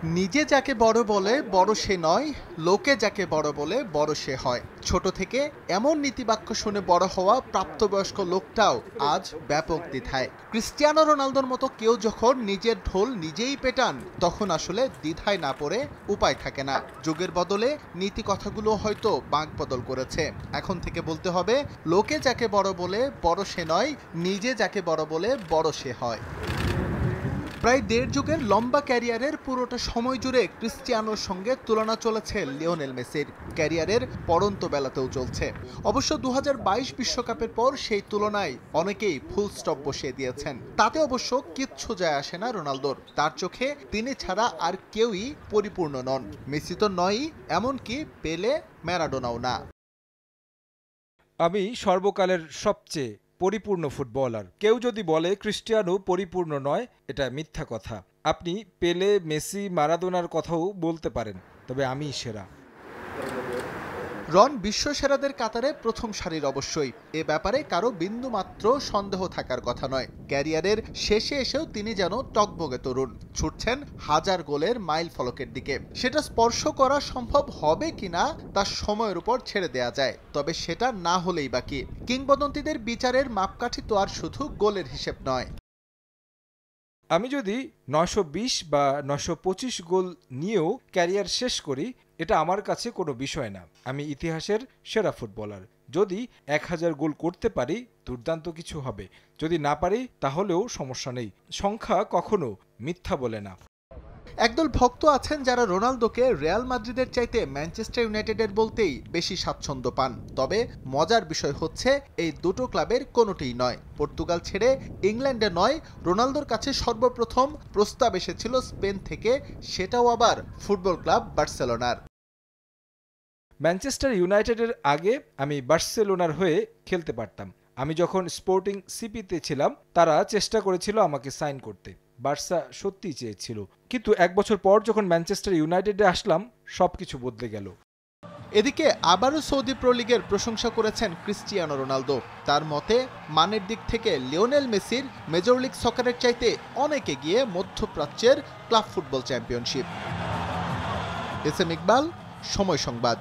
নিজে যাকে বড় বলে বড় সে নয়, লোকে যাকে বড় বলে বড় সে হয়। ছোট থেকে এমন নীতিবাক্য শুনে বড় হওয়া প্রাপ্তবয়স্ক লোকটাও আজ ব্যাপক দ্বিধায়। ক্রিস্টিয়ানো রোনালদোর মতো কেউ যখন নিজের ঢোল নিজেই পেটান, তখন আসলে দ্বিধায় না পড়ে উপায় থাকে না। যুগের বদলে নীতি কথাগুলো হয়তো বাঁক বদল করেছে। এখন থেকে বলতে হবে, লোকে যাকে বড় বলে বড় সে নয়, নিজে যাকে বড় বলে বড় সে হয়। প্রায় দেড় যুগের লম্বা ক্যারিয়ারের পুরোটা সময় জুড়ে ক্রিস্টিয়ানোর সঙ্গে তুলনা চলেছে লিওনেল মেসির। ক্যারিয়ারের পড়ন্ত বেলাতেও চলছে। অবশ্য 2022 বিশ্বকাপের পর সেই তুলনায় অনেকেই ফুল স্টপ বসিয়ে দিয়েছেন। তাতে অবশ্য কিচ্ছু যায় আসে না রোনালদোর। তার চোখে তিনি ছাড়া আর কেউই পরিপূর্ণ নন। মেসি তো নয়ই, এমনকি পেলে, ম্যারাডোনাও না। আমি সর্বকালের সবচেয়ে পরিপূর্ণ ফুটবলার। কেউ যদি বলে ক্রিস্টিয়ানো পরিপূর্ণ নয়, এটা মিথ্যা কথা। আপনি পেলে, মেসি, মারাদোনার কথাও বলতে পারেন, তবে আমিই সেরা। রন বিশ্ব সেরাদের কাতারে প্রথম সারির অবশ্যই, এ ব্যাপারে কারো বিন্দুমাত্র সন্দেহ থাকার কথা নয়। ক্যারিয়ারের শেষে এসেও তিনি যেন টকবগে তরুণ, ছুটছেন হাজার গোলের মাইল ফলকের দিকে। সেটা স্পর্শ করা সম্ভব হবে কিনা তা সময়ের উপর ছেড়ে দেয়া যায়, তবে সেটা না হলেই বাকি। কিংবদন্তিদের বিচারের মাপকাঠি তো আর শুধু গোলের হিসেব নয়। আমি যদি 920 বা 925 গোল নিয়েও ক্যারিয়ার শেষ করি, এটা আমার কাছে কোনো বিষয় না। আমি ইতিহাসের সেরা ফুটবলার। যদি 1000 গোল করতে পারি, দুর্দান্ত কিছু হবে। যদি না পারি, তাহলেও সমস্যা নেই। সংখ্যা কখনো মিথ্যা বলে না। একদল ভক্ত আছেন যারা রোনালদোকে রিয়াল মাদ্রিদের চাইতে ম্যানচেস্টার ইউনাইটেডের বলতেই বেশি স্বাচ্ছন্দ্য পান। তবে মজার বিষয় হচ্ছে, এই দুটো ক্লাবের কোনোটিই নয়। পর্তুগাল ছেড়ে ইংল্যান্ডে নয়, রোনালদোর কাছে সর্বপ্রথম প্রস্তাব এসেছিল স্পেন থেকে, সেটাও আবার ফুটবল ক্লাব বার্সেলোনার। ম্যানচেস্টার ইউনাইটেডের আগে আমি বার্সেলোনার হয়ে খেলতে পারতাম। আমি যখন স্পোর্টিং সিপিতে ছিলাম, তারা চেষ্টা করেছিল আমাকে সাইন করতে। বার্সা সত্যিই চেয়েছিল, কিন্তু 1 বছর পর যখন ম্যানচেস্টার ইউনাইটেডে আসলাম, সবকিছু বদলে গেল। এদিকে আবারও সৌদি প্রো লিগের প্রশংসা করেছেন ক্রিস্টিয়ানো রোনালদো। তার মতে, মানের দিক থেকে লিওনেল মেসির মেজর লিগ সকারের চাইতে অনেক এগিয়ে মধ্যপ্রাচ্যের club football championship. S M Iqbal, সময় সংবাদ।